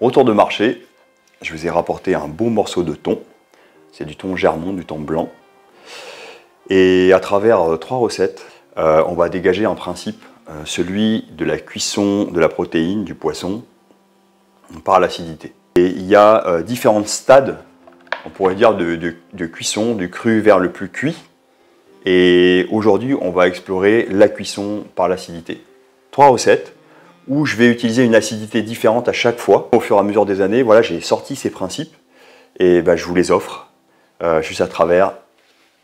Retour de marché, je vous ai rapporté un beau morceau de thon. C'est du thon germon, du thon blanc. Et à travers 3 recettes, on va dégager un principe, celui de la cuisson de la protéine, du poisson, par l'acidité. Et il y a différents stades, on pourrait dire, de cuisson, du cru vers le plus cuit. Et aujourd'hui, on va explorer la cuisson par l'acidité. 3 recettes où je vais utiliser une acidité différente à chaque fois. Au fur et à mesure des années, voilà, j'ai sorti ces principes et je vous les offre juste à travers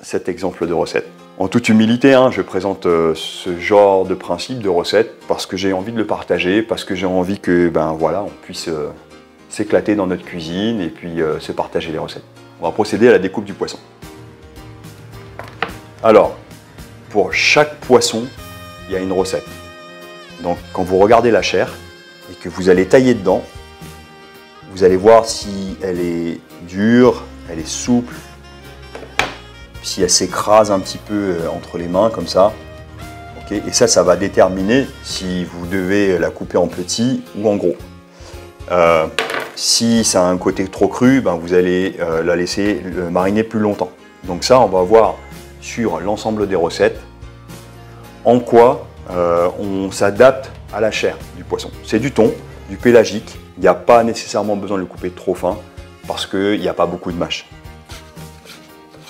cet exemple de recette. En toute humilité, je présente ce genre de principe, de recette, parce que j'ai envie de le partager, parce que j'ai envie que voilà, on puisse s'éclater dans notre cuisine et puis se partager les recettes. On va procéder à la découpe du poisson. Alors, pour chaque poisson, il y a une recette. Donc, quand vous regardez la chair et que vous allez tailler dedans, vous allez voir si elle est dure, elle est souple, si elle s'écrase un petit peu entre les mains, comme ça. Okay. Et ça va déterminer si vous devez la couper en petits ou en gros. Si ça a un côté trop cru, vous allez la laisser mariner plus longtemps. Donc ça, on va voir sur l'ensemble des recettes en quoi on s'adapte à la chair du poisson. C'est du thon, du pélagique. Il n'y a pas nécessairement besoin de le couper trop fin parce qu'il n'y a pas beaucoup de mâche.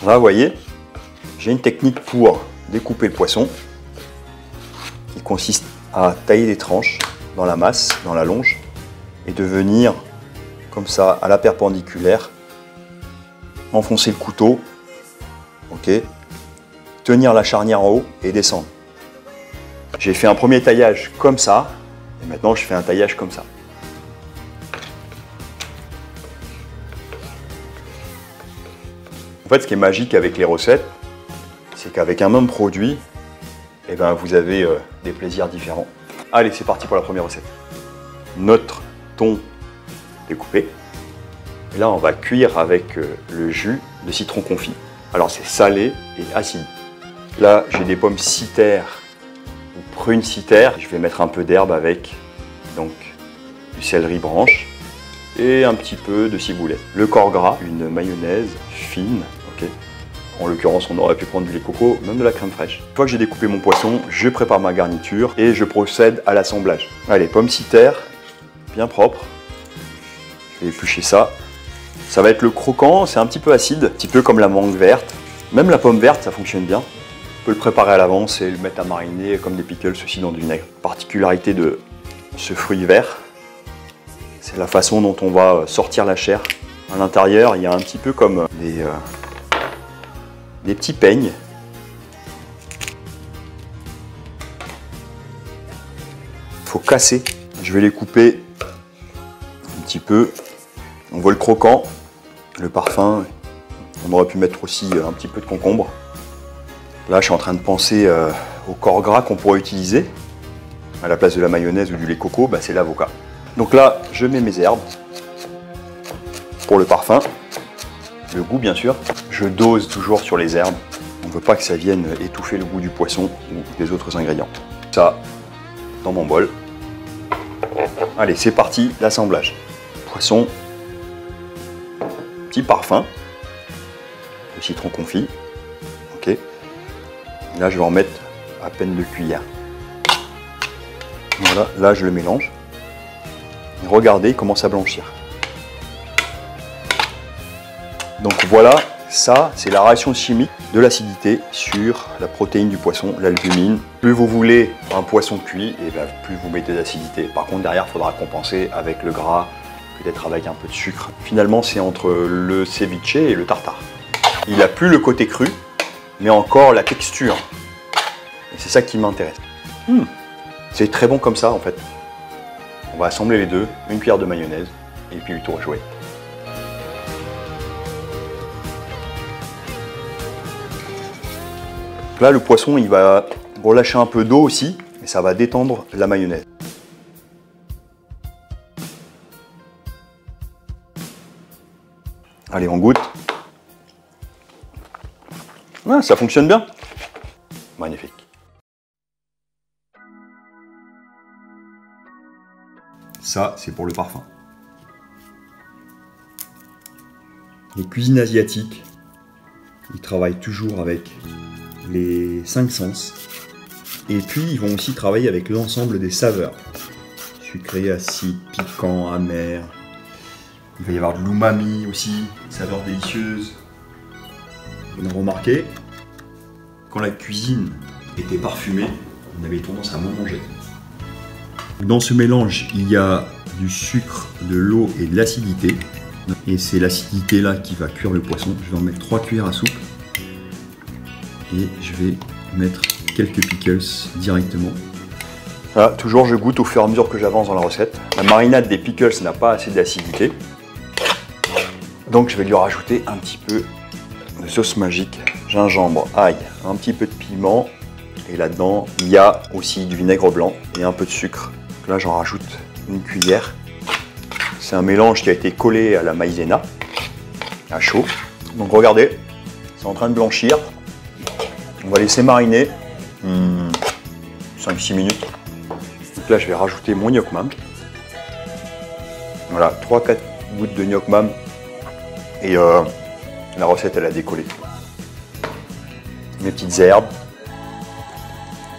Là, vous voyez, j'ai une technique pour découper le poisson qui consiste à tailler des tranches dans la masse, dans la longe, et de venir comme ça à la perpendiculaire, enfoncer le couteau, ok, tenir la charnière en haut et descendre. J'ai fait un premier taillage comme ça, et maintenant je fais un taillage comme ça. En fait, ce qui est magique avec les recettes, c'est qu'avec un même produit, vous avez des plaisirs différents. Allez, c'est parti pour la première recette. Notre thon découpé. Et là, on va cuire avec le jus de citron confit. Alors, c'est salé et acide. Là, j'ai des pommes citerres ou prunes citerres. Je vais mettre un peu d'herbe avec donc du céleri branche et un petit peu de ciboulette. Le corps gras, une mayonnaise fine. Okay. En l'occurrence, on aurait pu prendre du lait de coco, même de la crème fraîche. Une fois que j'ai découpé mon poisson, je prépare ma garniture et je procède à l'assemblage. Allez, pommes citerres, bien propres. Je vais éplucher ça. Ça va être le croquant, c'est un petit peu acide, un petit peu comme la mangue verte. Même la pomme verte, ça fonctionne bien. On peut le préparer à l'avance et le mettre à mariner comme des pickles aussi dans du vinaigre. Particularité de ce fruit vert, c'est la façon dont on va sortir la chair. À l'intérieur, il y a un petit peu comme des petits peignes. Il faut casser. Je vais les couper un petit peu. On voit le croquant, le parfum. On aurait pu mettre aussi un petit peu de concombre. Là, je suis en train de penser au corps gras qu'on pourrait utiliser. À la place de la mayonnaise ou du lait coco, c'est l'avocat. Donc là, je mets mes herbes pour le parfum. Le goût, bien sûr. Je dose toujours sur les herbes. On ne veut pas que ça vienne étouffer le goût du poisson ou des autres ingrédients. Ça, dans mon bol. Allez, c'est parti, l'assemblage. Poisson, petit parfum, le citron confit. Ok. Et là, je vais en mettre à peine 2 cuillères. Voilà, là, je le mélange. Et regardez, il commence à blanchir. Donc voilà, ça, c'est la réaction chimique de l'acidité sur la protéine du poisson, l'albumine. Plus vous voulez un poisson cuit, et plus vous mettez d'acidité. Par contre, derrière, il faudra compenser avec le gras, peut-être avec un peu de sucre. Finalement, c'est entre le ceviche et le tartare. Il n'a plus le côté cru, mais encore la texture. Et c'est ça qui m'intéresse. C'est très bon comme ça, en fait. On va assembler les deux, une cuillère de mayonnaise, et puis le tour est joué. Là, le poisson, il va relâcher un peu d'eau aussi, et ça va détendre la mayonnaise. Allez, on goûte. Ah, ça fonctionne bien. Magnifique. Ça, c'est pour le parfum. Les cuisines asiatiques, ils travaillent toujours avec les 5 sens. Et puis, ils vont aussi travailler avec l'ensemble des saveurs. Sucré, acide, piquant, amer. Il va y avoir de l'umami aussi, saveurs délicieuses. Vous avez remarqué, quand la cuisine était parfumée, on avait tendance à moins manger. Dans ce mélange, il y a du sucre, de l'eau et de l'acidité. Et c'est l'acidité là qui va cuire le poisson. Je vais en mettre 3 cuillères à soupe. Et je vais mettre quelques pickles directement. Voilà, toujours je goûte au fur et à mesure que j'avance dans la recette. La marinade des pickles n'a pas assez d'acidité. Donc je vais lui rajouter un petit peu de sauce magique, gingembre, ail, un petit peu de piment. Et là-dedans, il y a aussi du vinaigre blanc et un peu de sucre. Donc là, j'en rajoute une cuillère. C'est un mélange qui a été collé à la maïzena, à chaud. Donc regardez, c'est en train de blanchir. On va laisser mariner 5-6 minutes. Donc là, je vais rajouter mon gnoc mam. Voilà, 3-4 gouttes de gnoc mam. Et la recette, elle a décollé. Mes petites herbes.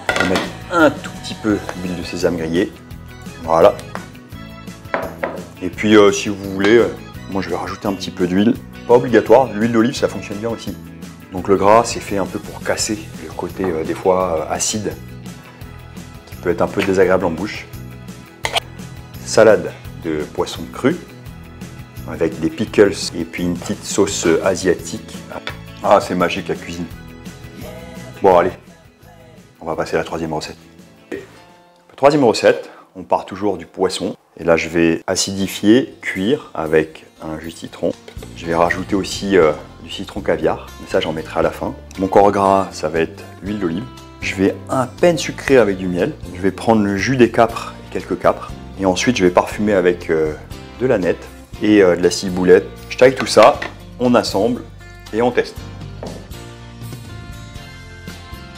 On va mettre un tout petit peu d'huile de sésame grillée. Voilà. Et puis, si vous voulez, moi je vais rajouter un petit peu d'huile. Pas obligatoire, l'huile d'olive, ça fonctionne bien aussi. Donc le gras, c'est fait un peu pour casser le côté, des fois, acide, qui peut être un peu désagréable en bouche. Salade de poisson cru, avec des pickles et puis une petite sauce asiatique. Ah, c'est magique la cuisine. Bon, allez, on va passer à la troisième recette. La troisième recette, on part toujours du poisson. Et là, je vais acidifier, cuire avec un jus de citron. Je vais rajouter aussi du citron caviar, mais ça, j'en mettrai à la fin. Mon corps gras, ça va être l'huile d'olive. Je vais à peine sucrer avec du miel. Je vais prendre le jus des capres et quelques capres. Et ensuite, je vais parfumer avec de la nette et de la ciboulette. Je taille tout ça, on assemble et on teste.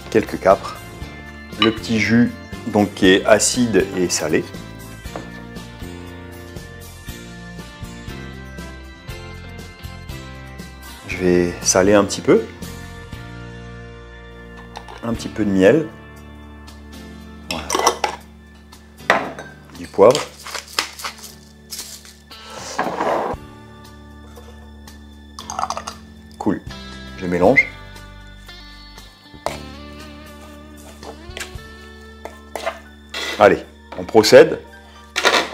Quelques capres. Le petit jus donc, qui est acide et salé. Je vais saler un petit peu de miel, voilà. Du poivre, cool, je mélange. Allez, on procède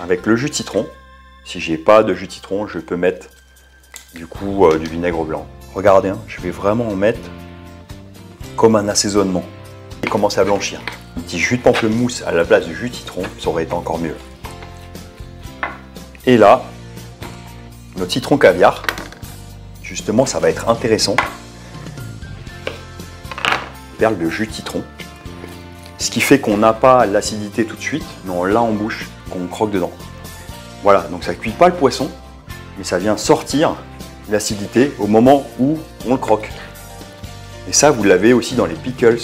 avec le jus de citron. Si j'ai pas de jus de citron, je peux mettre du coup du vinaigre blanc. Regardez, hein, je vais vraiment en mettre comme un assaisonnement. Et commencer à blanchir. Un petit jus de pamplemousse à la place du jus de citron, ça aurait été encore mieux. Et là, notre citron caviar, justement, ça va être intéressant. Perle de jus de citron. Ce qui fait qu'on n'a pas l'acidité tout de suite, mais on l'a en bouche, qu'on croque dedans. Voilà, donc ça ne cuit pas le poisson, mais ça vient sortir l'acidité au moment où on le croque. Et ça, vous l'avez aussi dans les pickles,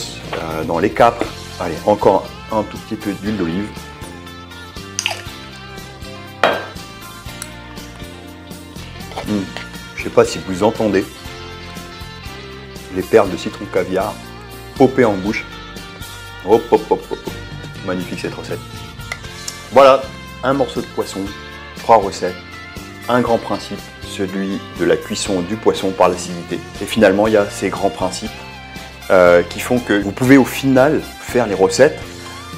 dans les capres. Allez, encore un tout petit peu d'huile d'olive. Je ne sais pas si vous entendez les perles de citron caviar popper en bouche. Hop, hop, hop, hop, hop. Magnifique cette recette. Voilà, un morceau de poisson, 3 recettes, un grand principe, celui de la cuisson du poisson par l'acidité. Et finalement, il y a ces grands principes qui font que vous pouvez au final faire les recettes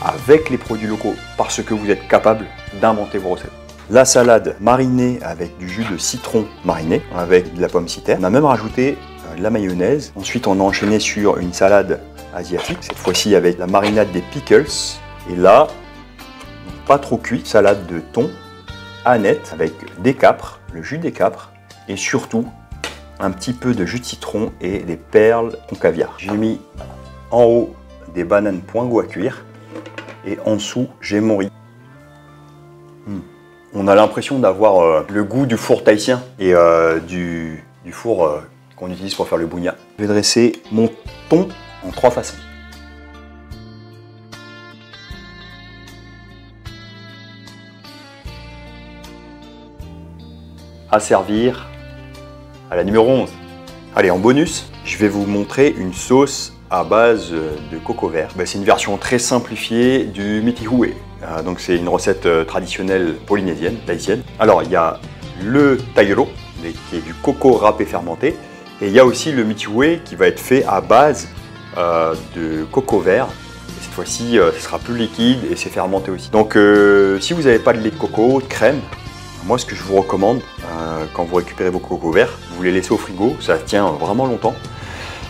avec les produits locaux parce que vous êtes capable d'inventer vos recettes. La salade marinée avec du jus de citron mariné, avec de la pomme citerne. On a même rajouté de la mayonnaise. Ensuite, on a enchaîné sur une salade asiatique, cette fois-ci avec la marinade des pickles. Et là, pas trop cuit, salade de thon, aneth avec des capres, le jus des capres et surtout un petit peu de jus de citron et des perles en caviar. J'ai mis en haut des bananes poingo à cuire et en dessous j'ai mon riz. On a l'impression d'avoir le goût du four tahitien et du four qu'on utilise pour faire le bougna. Je vais dresser mon thon en 3 façons. À servir à la numéro 11. Allez, en bonus, je vais vous montrer une sauce à base de coco vert. C'est une version très simplifiée du mitihué. Donc c'est une recette traditionnelle polynésienne, tahitienne. Alors il y a le tairo, qui est du coco râpé fermenté, et il y a aussi le mitihué qui va être fait à base de coco vert. Et cette fois-ci, ce sera plus liquide et c'est fermenté aussi. Donc si vous n'avez pas de lait de coco, de crème, moi ce que je vous recommande, quand vous récupérez vos cocos verts, vous les laissez au frigo, ça tient vraiment longtemps,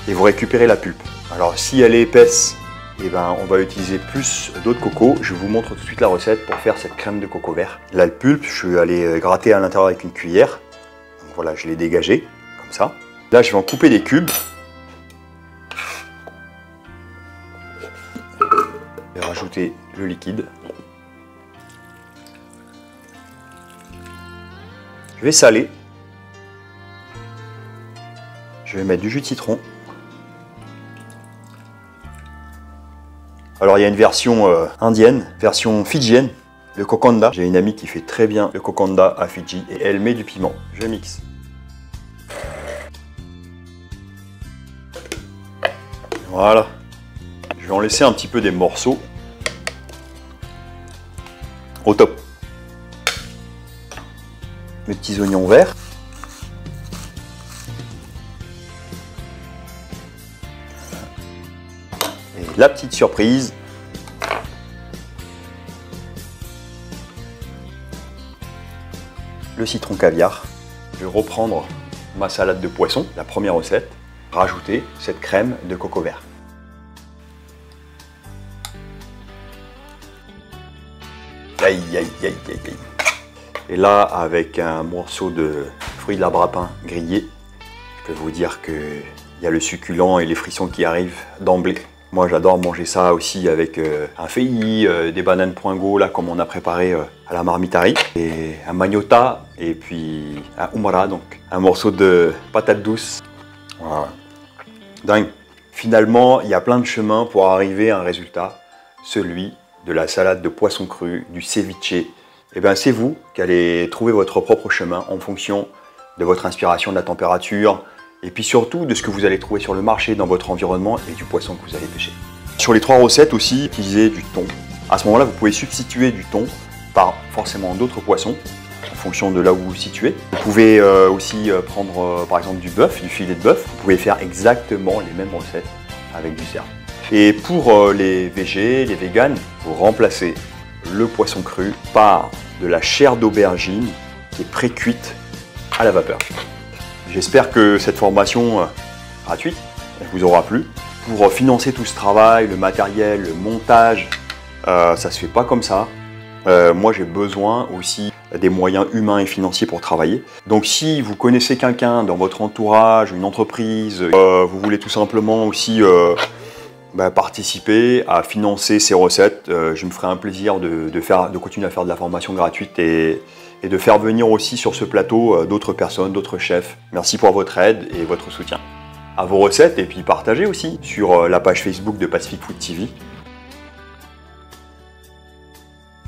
et vous récupérez la pulpe. Alors si elle est épaisse, on va utiliser plus d'eau de coco. Je vous montre tout de suite la recette pour faire cette crème de coco vert. Là, le pulpe, je vais aller gratter à l'intérieur avec une cuillère. Donc voilà, je l'ai dégagé, comme ça. Là, je vais en couper des cubes. Je vais rajouter le liquide. Je vais saler. Je vais mettre du jus de citron. Alors il y a une version indienne, version fidjienne, le kokanda. J'ai une amie qui fait très bien le kokanda à Fidji et elle met du piment. Je mixe. Voilà. Je vais en laisser un petit peu des morceaux. Au top. Mes petits oignons verts. Et la petite surprise. Le citron caviar. Je vais reprendre ma salade de poisson, la première recette, rajouter cette crème de coco vert. Aïe, aïe, aïe, aïe, aïe. Et là, avec un morceau de fruits de l'arbre à pain grillé, je peux vous dire qu'il y a le succulent et les frissons qui arrivent d'emblée. Moi, j'adore manger ça aussi avec un fei, des bananes poingo, là, comme on a préparé à la marmitari, et un magnota, et puis un umara, donc un morceau de patate douce. Voilà. Dingue. Finalement, il y a plein de chemins pour arriver à un résultat, celui de la salade de poisson cru, du ceviche. Et bien, c'est vous qui allez trouver votre propre chemin en fonction de votre inspiration, de la température, et puis surtout de ce que vous allez trouver sur le marché, dans votre environnement et du poisson que vous allez pêcher. Sur les 3 recettes aussi, utilisez du thon. À ce moment-là, vous pouvez substituer du thon par forcément d'autres poissons en fonction de là où vous vous situez. Vous pouvez aussi prendre par exemple du bœuf, du filet de bœuf. Vous pouvez faire exactement les mêmes recettes avec du cerf. Et pour les végés, les véganes, vous remplacez le poisson cru par de la chair d'aubergine qui est pré-cuite à la vapeur. J'espère que cette formation gratuite vous aura plu. Pour financer tout ce travail, le matériel, le montage, ça se fait pas comme ça. Moi, j'ai besoin aussi des moyens humains et financiers pour travailler. Donc, si vous connaissez quelqu'un dans votre entourage, une entreprise, vous voulez tout simplement aussi participer à financer ces recettes, je me ferai un plaisir de continuer à faire de la formation gratuite et de faire venir aussi sur ce plateau d'autres personnes, d'autres chefs. Merci pour votre aide et votre soutien. À vos recettes et puis partagez aussi sur la page Facebook de Pacific Food TV.